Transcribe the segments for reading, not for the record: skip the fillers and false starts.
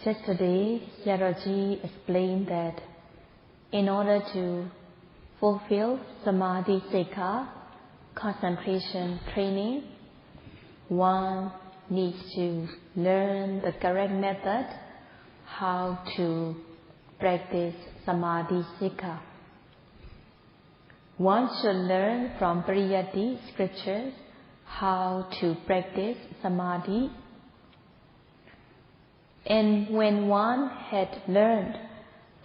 Yesterday, Sayadaw explained that in order to fulfill Samadhi Sikha, concentration training, one needs to learn the correct method how to practice Samadhi Sikha. One should learn from Pariyatti scriptures how to practice Samadhi. And when one had learned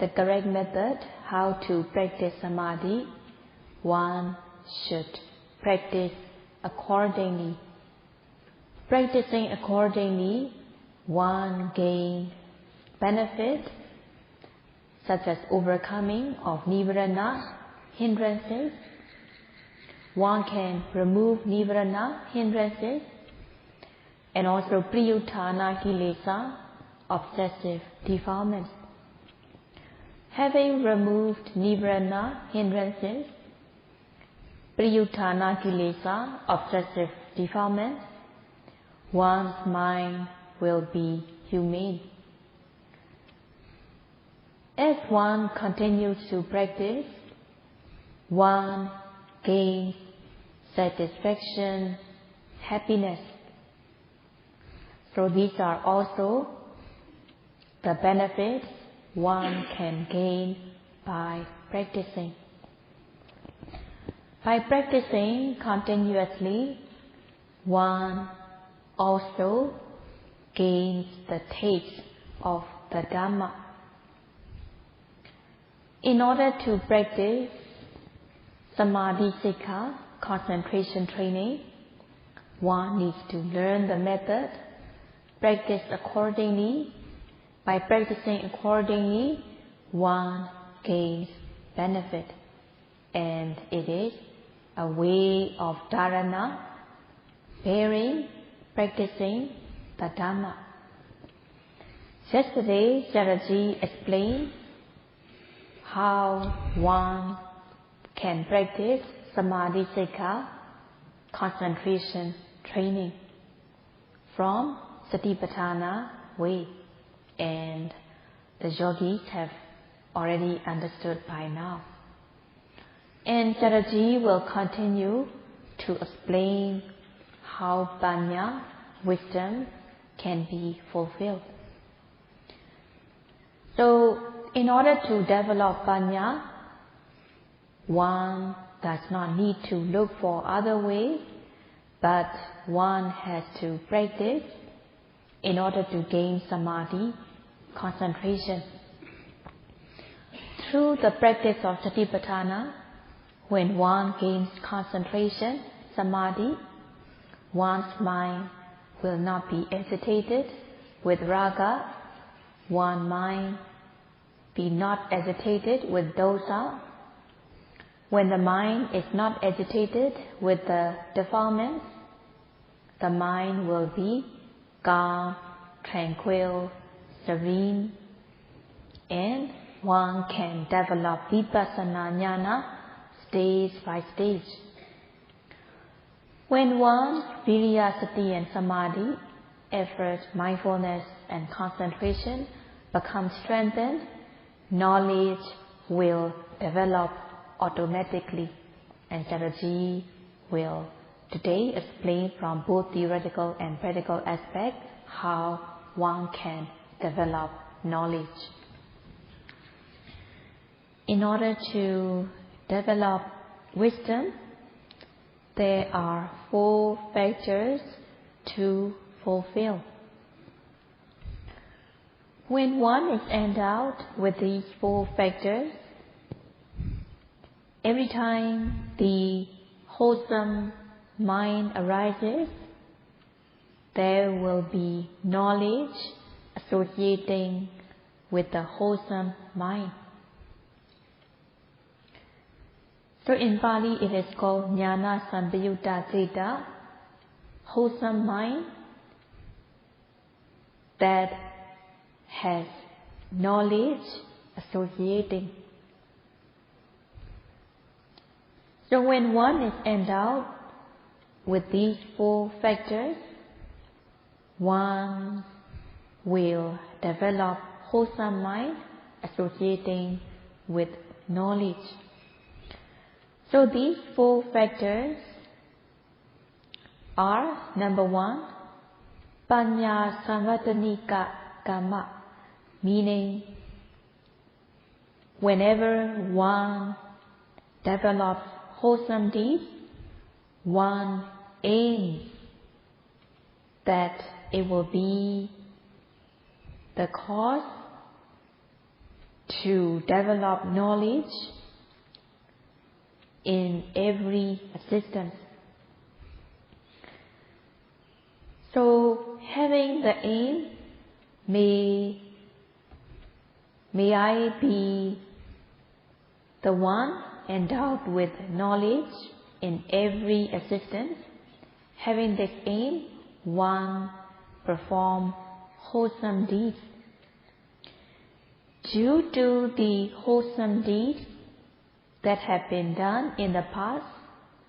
the correct method how to practice Samadhi, one should practice accordingly. Practicing accordingly, one gains benefit such as overcoming of Nivarana hindrances. One can remove Nivarana hindrances and also Priyuttana Kilesa, obsessive defilements. Having removed Nivarana hindrances, Priyuttana Kilesa, obsessive defilements, one's mind will be humane. As one continues to practice, one gains satisfaction, happiness. So these are also the benefits one can gain by practicing. By practicing continuously, one also gains the taste of the Dhamma. In order to practice Samadhi Sikha, concentration training, one needs to learn the method, practice accordingly. By practicing accordingly, one gains benefit, and it is a way of dharana, bearing, practicing the Dhamma. Yesterday, Sayadaw explained how one can practice Samadhi Sikha, concentration training, from Satipatthana way, and the yogis have already understood by now. And Sayadaw will continue to explain how Panya, wisdom, can be fulfilled. So, in order to develop Panya, one does not need to look for other ways, but one has to practice in order to gain Samadhi, concentration. Through the practice of Satipatthana, when one gains concentration, Samadhi, one's mind will not be agitated with raga, one's mind be not agitated with dosa. When the mind is not agitated with the defilements, the mind will be calm, tranquil, serene, and one can develop Vipassana jnana stage by stage. When one's Viriya, Sati and Samadhi, effort, mindfulness and concentration become strengthened, knowledge will develop automatically, and Sayadaw will today explain from both theoretical and practical aspects how one can develop knowledge. In order to develop wisdom, there are 4 factors to fulfill. When one is endowed with these 4 factors, every time the wholesome mind arises, there will be knowledge associating with the wholesome mind. So in Pali it is called Jnana Sampayutta Citta, wholesome mind that has knowledge associating. So when one is endowed with these 4 factors, one's will develop wholesome mind associating with knowledge. So these 4 factors are: number 1, Paṇḍitā Sayadaw, meaning whenever one develops wholesome deeds, one aims that it will be the cause to develop knowledge in every existence. So having the aim, may I be the one endowed with knowledge in every existence. Having this aim, one perform wholesome deeds. Due to the wholesome deeds that have been done in the past,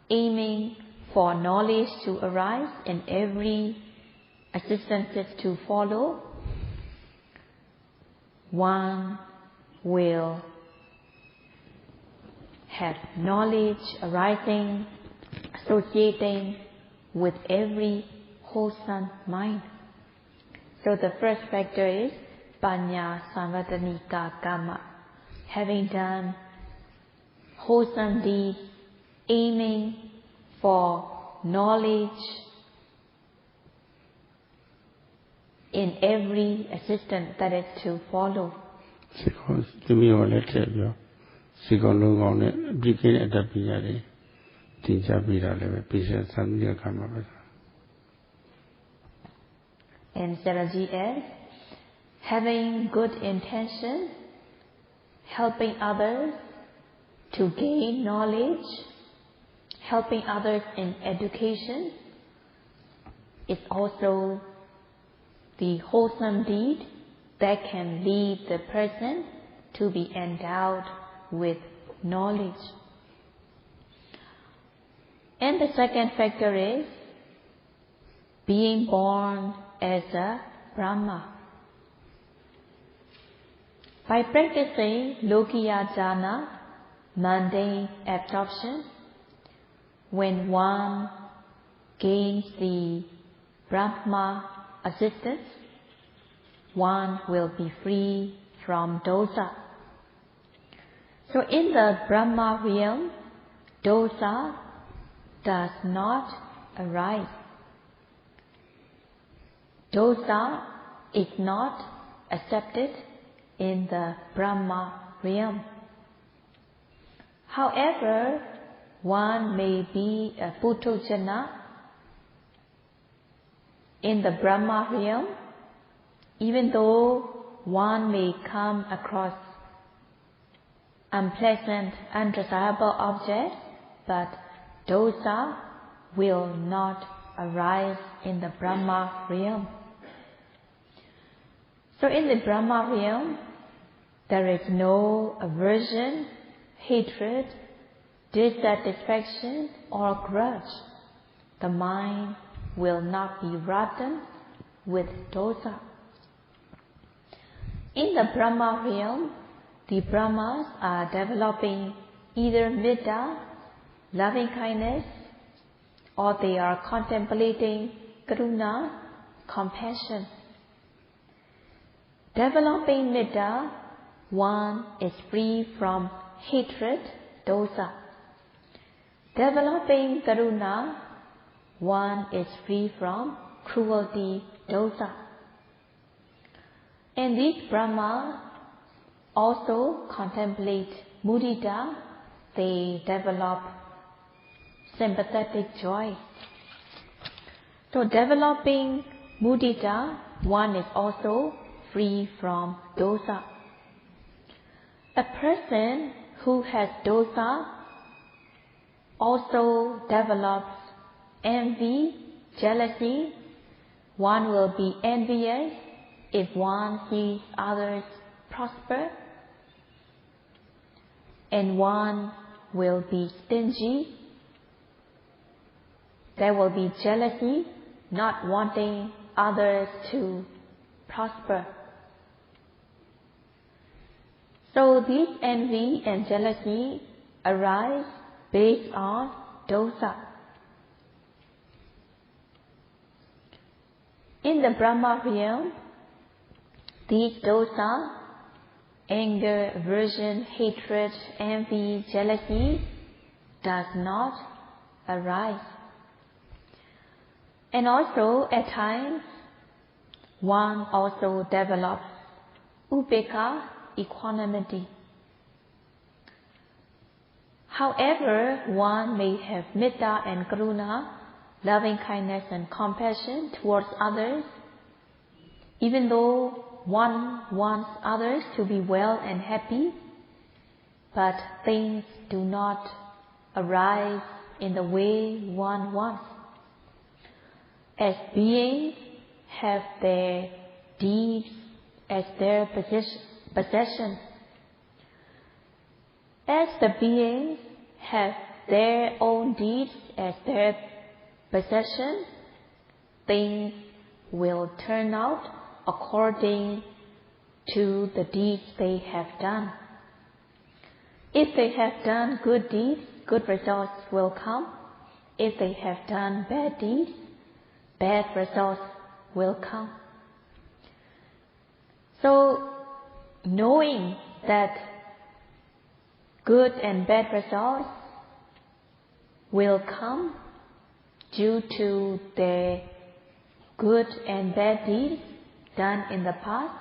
aiming for knowledge to arise in every existences to follow, one will have knowledge arising, associating with every wholesome mind. So the first factor is Paṇḍitā Sayadaw, having done wholesome deeds, aiming for knowledge in every existence that is to follow. And Saraji adds, having good intention, helping others to gain knowledge, helping others in education, is also the wholesome deed that can lead the person to be endowed with knowledge. And the second factor is being born as a Brahma. By practicing Lokiya Jhana, mundane absorption, when one gains the Brahma assistance, one will be free from dosa. So in the Brahma realm, dosa does not arise. Dosa is not accepted in the Brahma realm. However, one may be a Puthujjana in the Brahma realm, even though one may come across unpleasant, undesirable objects, but dosa will not arise in the Brahma realm. So in the Brahma realm, there is no aversion, hatred, dissatisfaction or grudge. The mind will not be rotten with dosa. In the Brahma realm, the Brahmas are developing either Metta, loving kindness, or they are contemplating Karuna, compassion. Developing Metta, one is free from hatred, dosa. Developing Karuna, one is free from cruelty, dosa. And these Brahmas also contemplate mudita, they develop sympathetic joy. So developing mudita, one is also free from dosa. A person who has dosa also develops envy, jealousy. One will be envious if one sees others prosper, and one will be stingy. There will be jealousy, not wanting others to prosper. So this envy and jealousy arise based on dosa. In the Brahma realm, these dosa, anger, aversion, hatred, envy, jealousy, does not arise. And also, at times, one also develops upekkha, equanimity. However, one may have metta and karuna, loving kindness and compassion towards others, even though one wants others to be well and happy, but things do not arise in the way one wants. As beings have their deeds as their possession, as the beings have their own deeds as their possession, things will turn out according to the deeds they have done. If they have done good deeds, good results will come. If they have done bad deeds, bad results will come. So, knowing that good and bad results will come due to the good and bad deeds done in the past,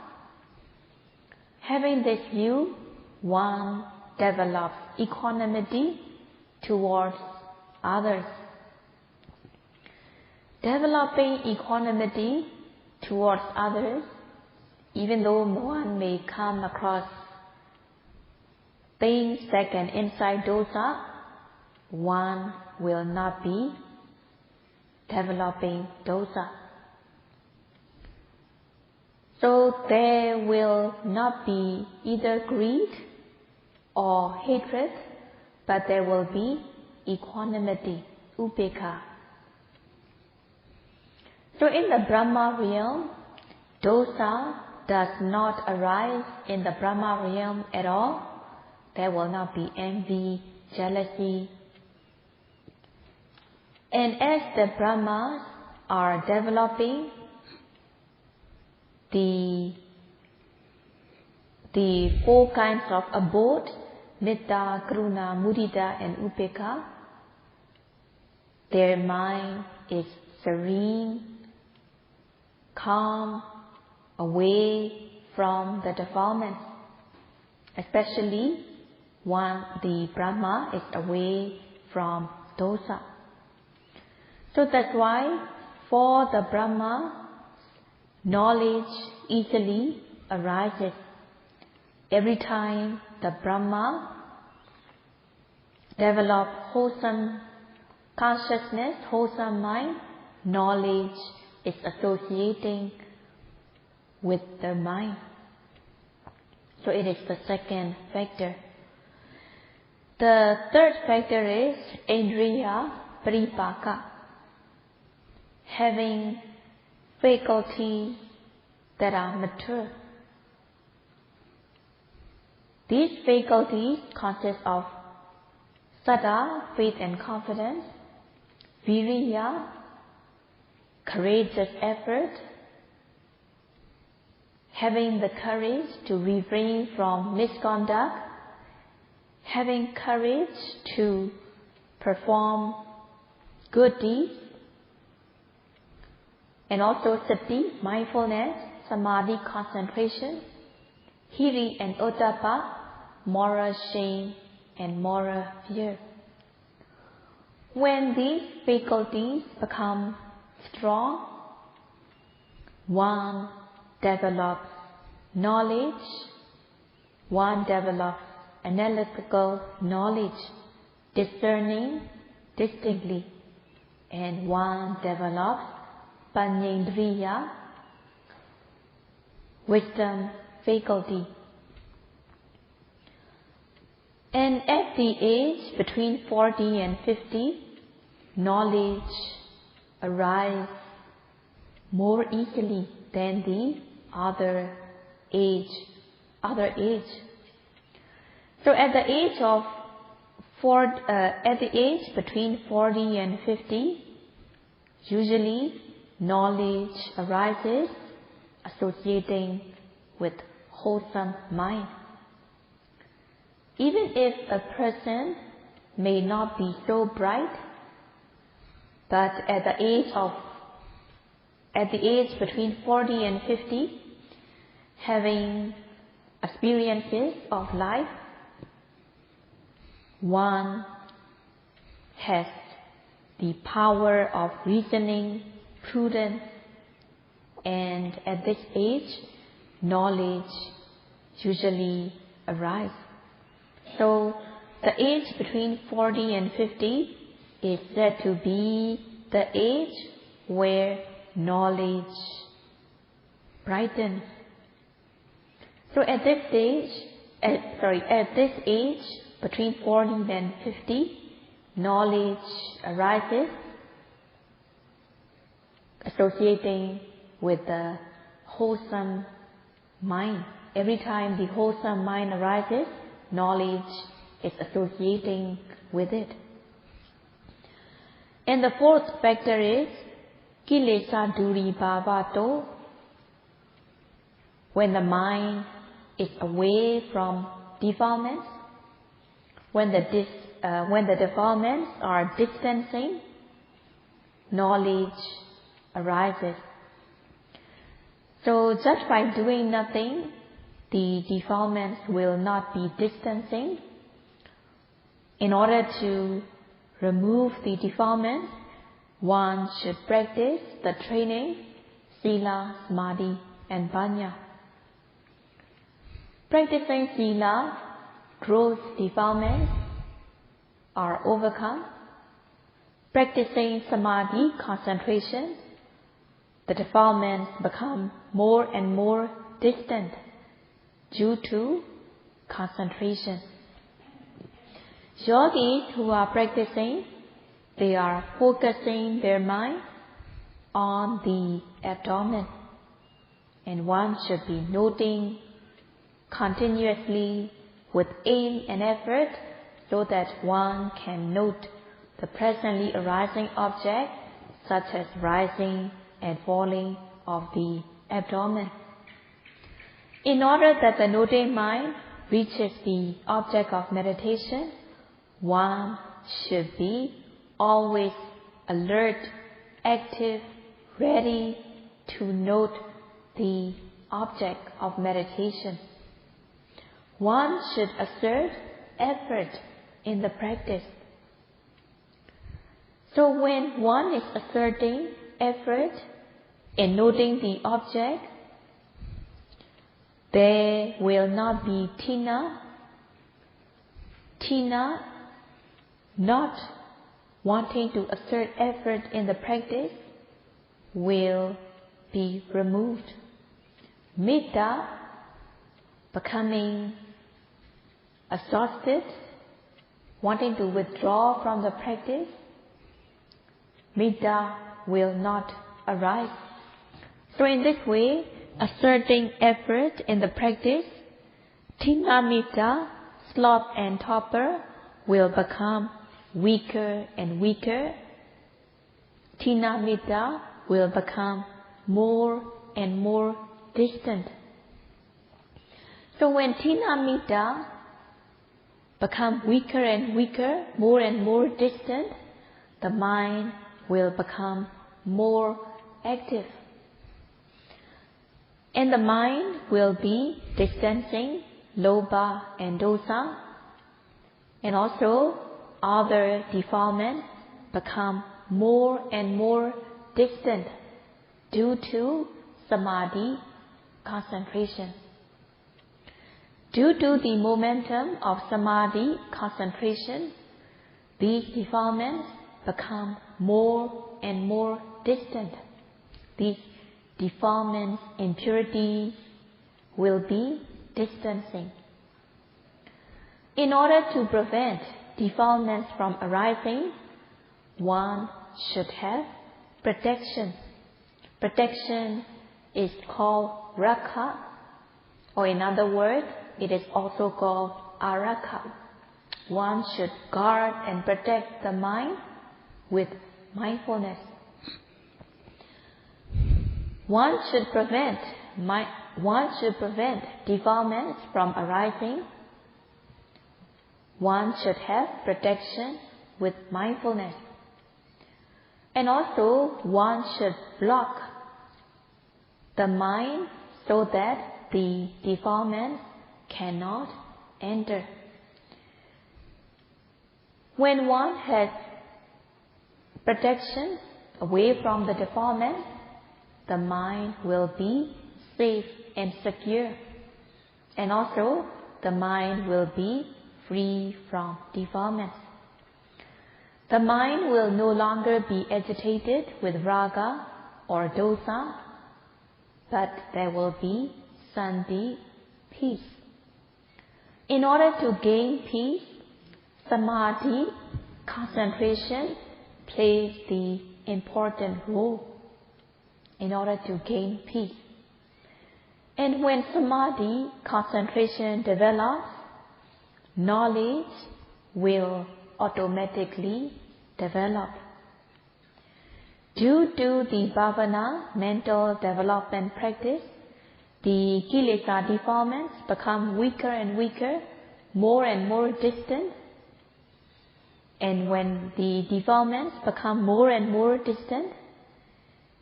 having this view, one develops equanimity towards others. Developing equanimity towards others, even though one may come across things that can incite dosa, one will not be developing dosa. So there will not be either greed or hatred, but there will be equanimity, upekkha. So in the Brahma realm, dosa does not arise in the Brahma realm at all. There will not be envy, jealousy. And as the Brahmas are developing the four kinds of abode, metta, karuna, mudita and upekkha, their mind is serene, calm, away from the defilements. Especially when the Brahma is away from dosa. So that's why for the Brahma, knowledge easily arises. Every time the Brahma develops wholesome consciousness, wholesome mind, knowledge is associating with the mind. So it is the second factor. The third factor is indriya paripaka, having faculties that are mature. These faculties consist of saddha, faith and confidence, viriya, courageous effort, having the courage to refrain from misconduct, having courage to perform good deeds, and also sati, mindfulness, samadhi, concentration, hiri and ottappa, moral shame and moral fear. When these faculties become strong, one develops knowledge, one develops analytical knowledge, discerning distinctly, and one develops paññendriya, wisdom faculty. And at the age between 40 and 50, knowledge arises more easily than the other age. So at the age between 40 and 50, usually knowledge arises associating with wholesome mind. Even if a person may not be so bright, but at the age between 40 and 50, having experiences of life, one has the power of reasoning, prudence, and at this age, knowledge usually arises. So the age between 40 and 50 is said to be the age where knowledge brightens. So at this age between 40 and 50, knowledge arises associating with the wholesome mind. Every time the wholesome mind arises, knowledge is associating with it. And the fourth factor is kilesa duri bhavato. When the mind is away from defilements, when the defilements are distancing, knowledge arises. So just by doing nothing, the defilements will not be distancing. In order to remove the defilements, one should practice the training, sila, samadhi, and panya. Practicing sila, gross defilements are overcome. Practicing samadhi, concentration, the defilements become more and more distant due to concentration. Yogis who are practicing, they are focusing their mind on the abdomen, and one should be noting continuously with aim and effort so that one can note the presently arising object such as rising and falling of the abdomen. In order that the noting mind reaches the object of meditation, one should be always alert, active, ready to note the object of meditation. One should exert effort in the practice. So when one is exerting effort in noting the object, there will not be tina. Tina, not wanting to exert effort in the practice, will be removed. Metta, becoming exhausted, wanting to withdraw from the practice, metta will not arise. So in this way, exerting effort in the practice, tina metta, sloth and torpor, will become weaker and weaker. Tina metta will become more and more distant. So when tina metta become weaker and weaker, more and more distant, the mind will become more active. And the mind will be distancing lobha and dosa, and also other defilements become more and more distant due to samadhi, concentration. Due to the momentum of samadhi, concentration, these defilements become more and more distant. These defilements, impurities, will be distancing. In order to prevent defilements from arising, one should have protection. Protection is called Rakha, or in other words, it is also called Arakha. One should guard and protect the mind with mindfulness. One should prevent defilements from arising. One should have protection with mindfulness. And also, one should block the mind so that the defilement cannot enter. When one has protection away from the defilement, the mind will be safe and secure. And also, the mind will be free from defilements. The mind will no longer be agitated with raga or dosa, but there will be sandhi, peace. In order to gain peace, samadhi, concentration, plays the important role in order to gain peace. And when samadhi, concentration develops, knowledge will automatically develop. Due to the Bhavana, mental development practice, the kilesa defilements become weaker and weaker, more and more distant. And when the defilements become more and more distant,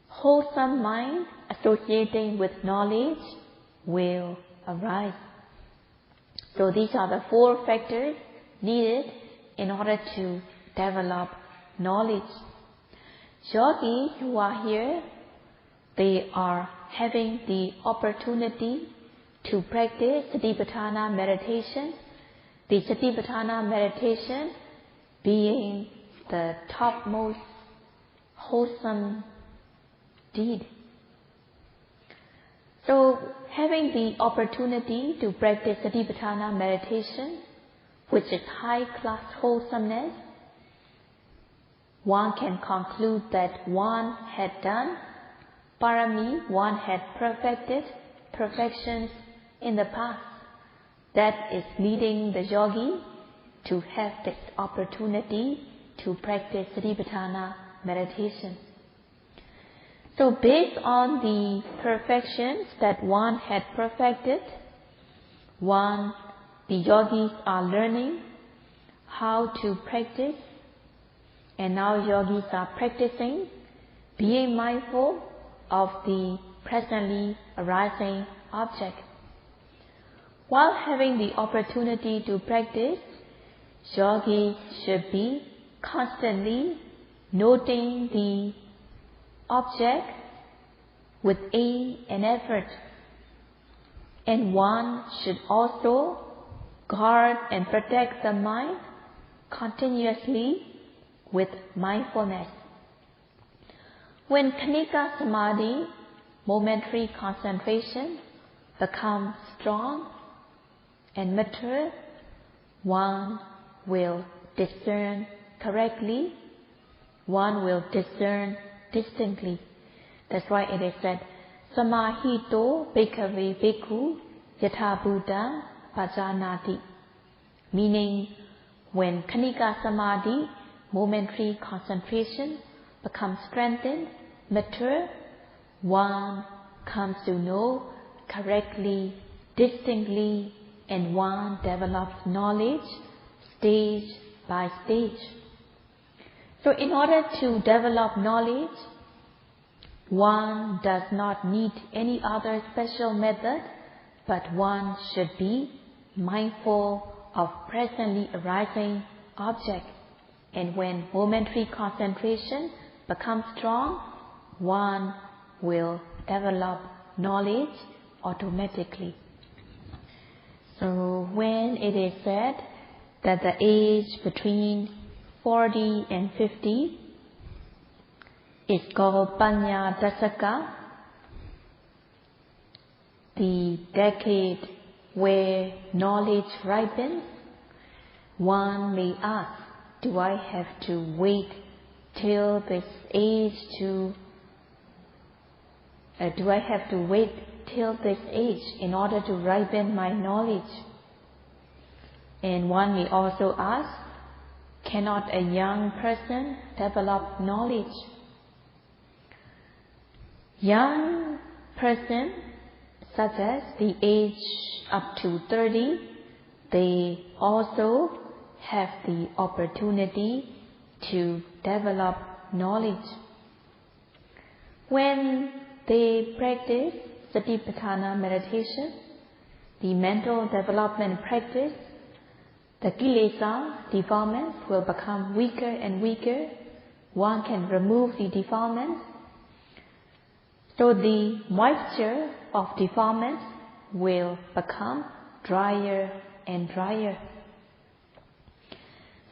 wholesome mind associating with knowledge will arise. So these are the 4 factors needed in order to develop knowledge. Yogis who are here, they are having the opportunity to practice Satipatthana meditation. The Satipatthana meditation being the topmost wholesome deed. So, having the opportunity to practice Satipatthana meditation, which is high-class wholesomeness, one can conclude that one had done parami, one had perfected perfections in the past. That is leading the yogi to have this opportunity to practice Satipatthana meditation. So based on the perfections that one had perfected, the yogis are learning how to practice, and now yogis are practicing being mindful of the presently arising object. While having the opportunity to practice, yogis should be constantly noting the object with aim and effort. And one should also guard and protect the mind continuously with mindfulness. When Khanika Samadhi, momentary concentration, becomes strong and mature, one will discern correctly, one will discern distinctly. That's why it is said, Samahito bhikkhave bhikkhu yatha buddha bhajanati. Meaning, when Khanika Samadhi, momentary concentration, becomes strengthened, mature, one comes to know correctly, distinctly, and one develops knowledge stage by stage. So in order to develop knowledge, one does not need any other special method, but one should be mindful of presently arising objects. And when momentary concentration becomes strong, one will develop knowledge automatically. So when it is said that the age between 40 and 50 is called Panya Dasaka, the decade where knowledge ripens, one may ask, do I have to wait till this age to do I have to wait till this age in order to ripen my knowledge? And one may also ask, cannot a young person develop knowledge? Young person, such as the age up to 30, they also have the opportunity to develop knowledge. When they practice Satipatthana meditation, the mental development practice, the kilesa, defilements, will become weaker and weaker. One can remove the defilements. So the moisture of defilements will become drier and drier.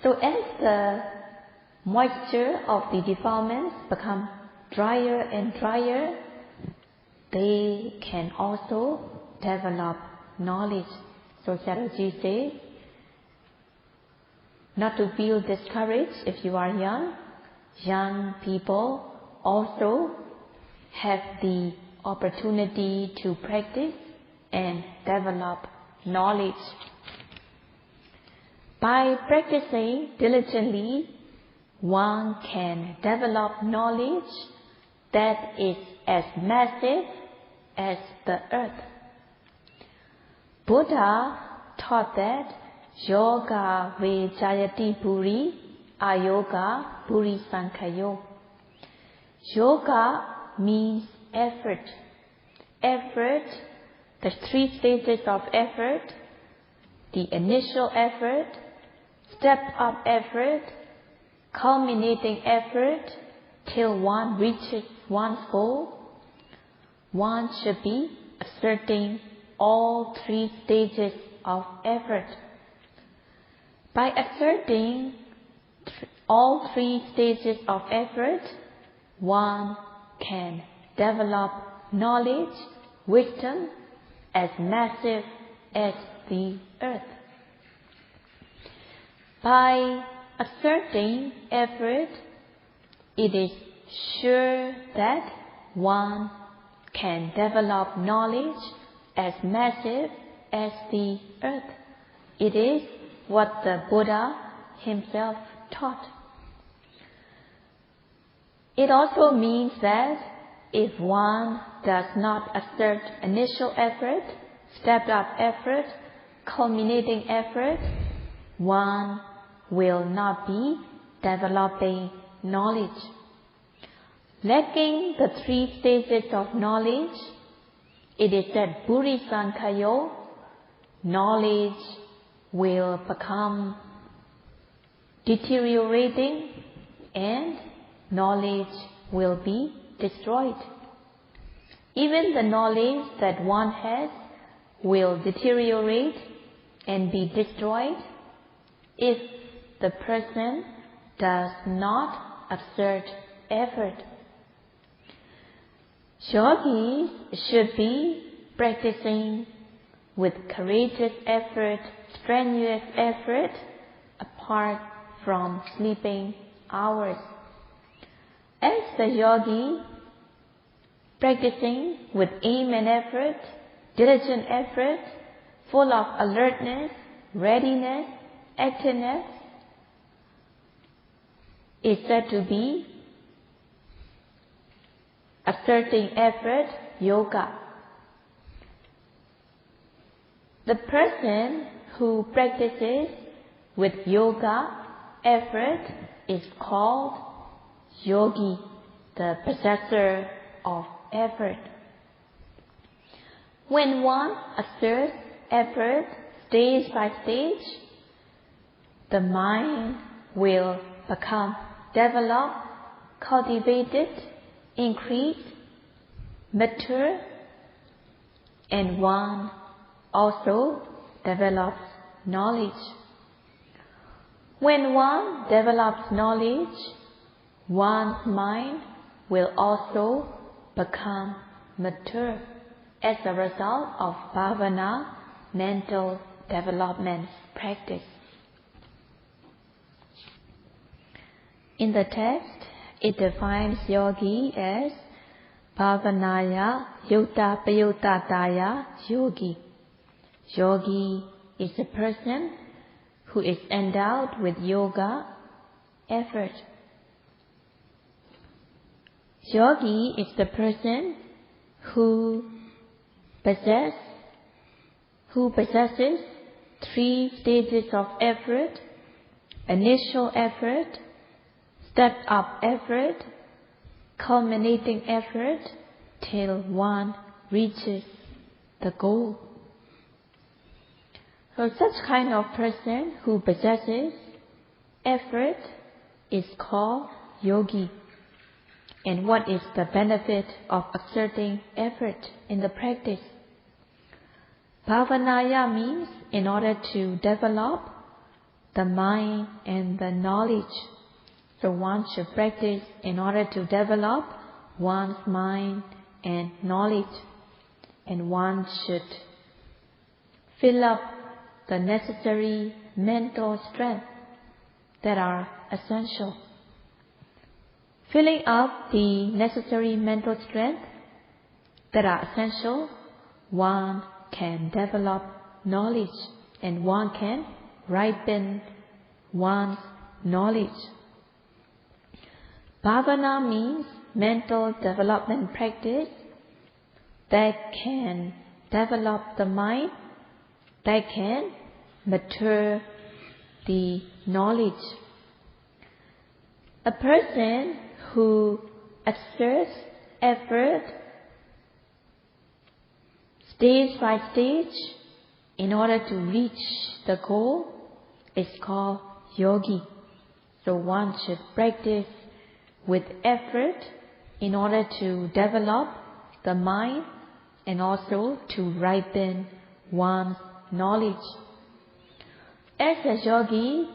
So as the moisture of the defilements become drier and drier, they can also develop knowledge. So Sayadaw says, not to feel discouraged if you are young. Young people also have the opportunity to practice and develop knowledge. By practicing diligently, one can develop knowledge that is as massive as the earth. Buddha taught that yoga vejayati bhuri, ayoga bhuri sankhayo. Yoga means effort. Effort, the 3 stages of effort, the initial effort, step-up effort, culminating effort, till one reaches one's goal. One should be exerting all 3 stages of effort. By exerting all 3 stages of effort, one can develop knowledge, wisdom as massive as the earth. By exerting effort, it is sure that one can develop knowledge as massive as the earth. It is what the Buddha himself taught. It also means that if one does not exert initial effort, stepped-up effort, culminating effort, one will not be developing knowledge. Lacking the 3 stages of knowledge, it is said bhuri sankhayo, knowledge will become deteriorating and knowledge will be destroyed. Even the knowledge that one has will deteriorate and be destroyed if the person does not exert effort. Yogis should be practicing with courageous effort, strenuous effort, apart from sleeping hours. As the yogi, practicing with aim and effort, diligent effort, full of alertness, readiness, activeness, is said to be exerting effort, yoga. The person who practices with yoga effort is called yogi, the possessor of effort. When one exerts effort stage by stage, the mind will become developed, cultivated, increased, mature, and one also develops knowledge. When one develops knowledge, one's mind will also become mature as a result of Bhavana, mental development practice. In the text, it defines yogi as Bhavanaya Yutta Payuttataya Yogi. Yogi is a person who is endowed with yoga effort. Yogi is the person who possesses 3 stages of effort: initial effort, stepped up effort, culminating effort, till one reaches the goal. So such kind of person who possesses effort is called yogi. And what is the benefit of exerting effort in the practice? Bhavanaya means in order to develop the mind and the knowledge. So one should practice in order to develop one's mind and knowledge. And one should fill up the necessary mental strength that are essential. Filling up the necessary mental strength that are essential, one can develop knowledge and one can ripen one's knowledge. Bhavana means mental development practice that can develop the mind, that can mature the knowledge. A person who exerts effort stage by stage in order to reach the goal is called yogi. So one should practice with effort in order to develop the mind and also to ripen one's knowledge. As a yogi,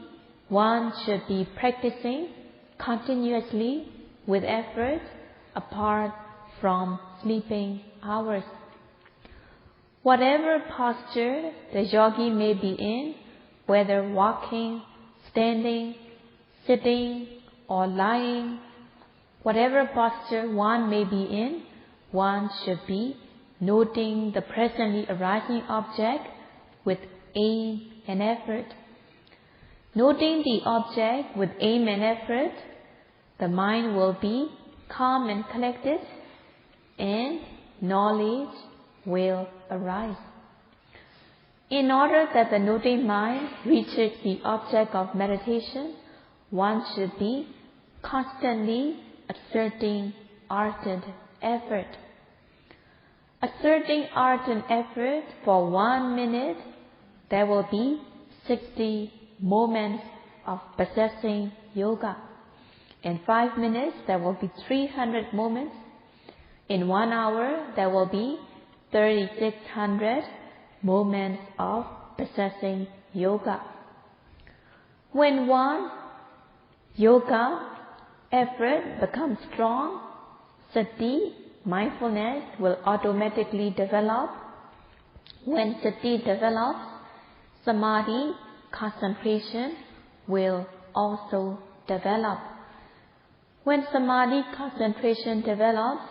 one should be practicing continuously with effort apart from sleeping hours. Whatever posture the yogi may be in, whether walking, standing, sitting, or lying, whatever posture one may be in, one should be noting the presently arising object with aim and effort. Noting the object with aim and effort, the mind will be calm and collected, and knowledge will arise. In order that the noting mind reaches the object of meditation, one should be constantly exerting ardent effort. Exerting ardent effort for 1 minute, there will be 60 moments of possessing yoga. In 5 minutes, there will be 300 moments. In 1 hour, there will be 3,600 moments of possessing yoga. When one yoga effort becomes strong, sati, mindfulness, will automatically develop. When sati develops, samadhi, concentration, will also develop. When samadhi concentration develops,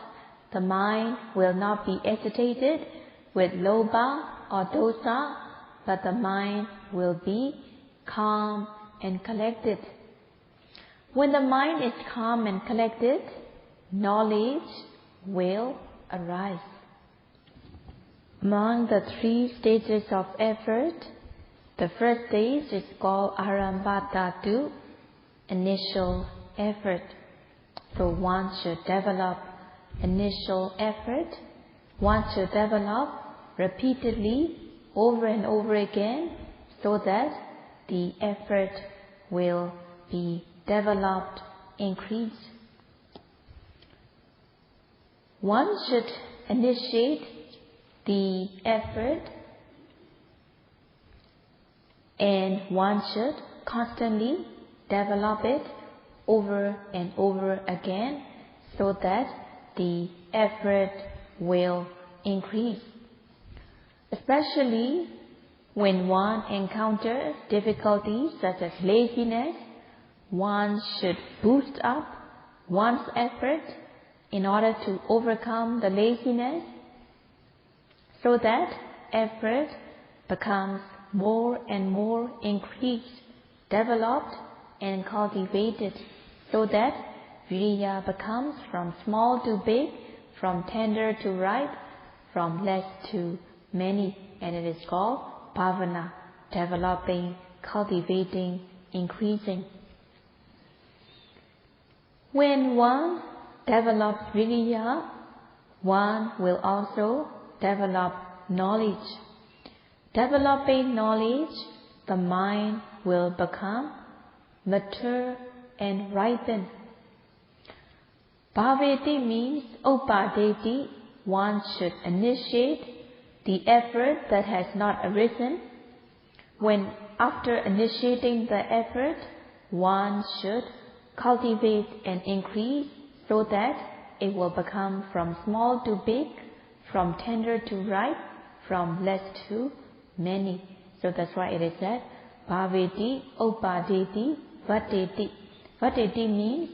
the mind will not be agitated with lobha or dosa, but the mind will be calm and collected. When the mind is calm and collected, knowledge will arise. Among the 3 stages of effort, the first stage is called arambhata, initial effort. So one should develop initial effort. One should develop repeatedly over and over again so that the effort will be developed, increased. One should initiate the effort and one should constantly develop it over and over again so that the effort will increase. Especially when one encounters difficulties such as laziness, one should boost up one's effort in order to overcome the laziness, so that effort becomes more and more increased, developed and cultivated, so that viriya becomes from small to big, from tender to ripe, from less to many, and it is called Bhavana, developing, cultivating, increasing. When one develops viriya, one will also develop knowledge. Developing knowledge, the mind will become mature and ripen. Bhavati means upadeti. One should initiate the effort that has not arisen. When after initiating the effort, one should cultivate and increase so that it will become from small to big, from tender to ripe, from less to many. So that's why it is said, Bhavati, upadeti, vateti. Vateti means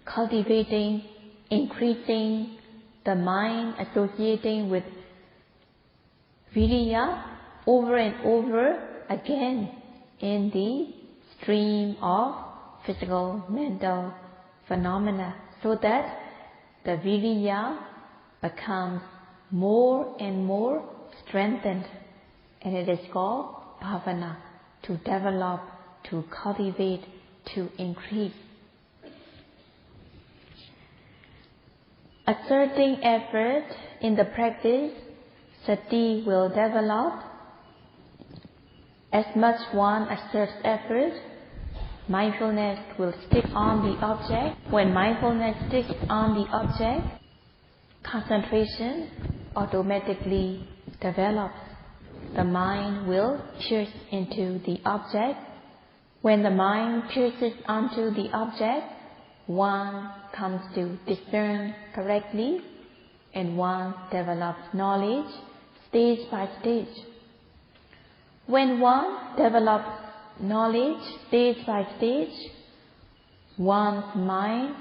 cultivating, increasing the mind, associating with viriya over and over again in the stream of physical, mental phenomena, so that the viriya becomes more and more strengthened, and it is called bhavana, to develop, to cultivate, to increase. Exerting effort in the practice, sati will develop. As much one exerts effort, mindfulness will stick on the object. When mindfulness sticks on the object, concentration automatically develops. The mind will pierce into the object. When the mind pierces onto the object, one comes to discern correctly, and one develops knowledge stage by stage. When one develops knowledge stage by stage, one's mind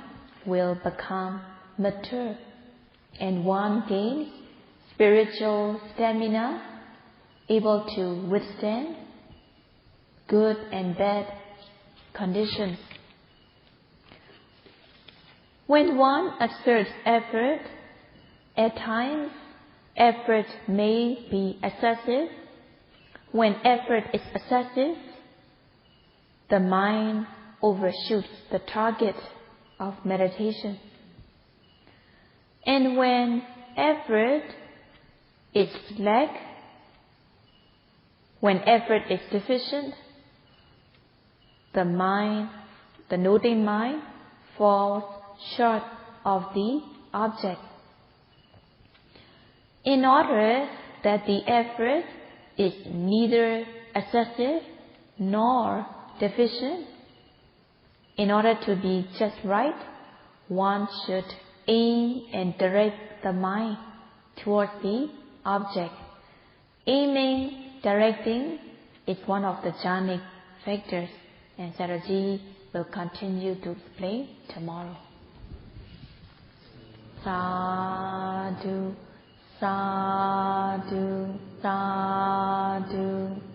will become mature, and one gains spiritual stamina, able to withstand good and bad conditions. When one exerts effort, at times effort may be excessive. When effort is excessive, the mind overshoots the target of meditation. And when effort is slack, when effort is deficient, the mind, the noting mind, falls short of the object. In order that the effort is neither excessive nor deficient, in order to be just right, one should aim and direct the mind towards the object. Aiming, directing is one of the jhanic factors, and Sayadaw will continue to explain tomorrow. Sadhu, sadhu, sadhu.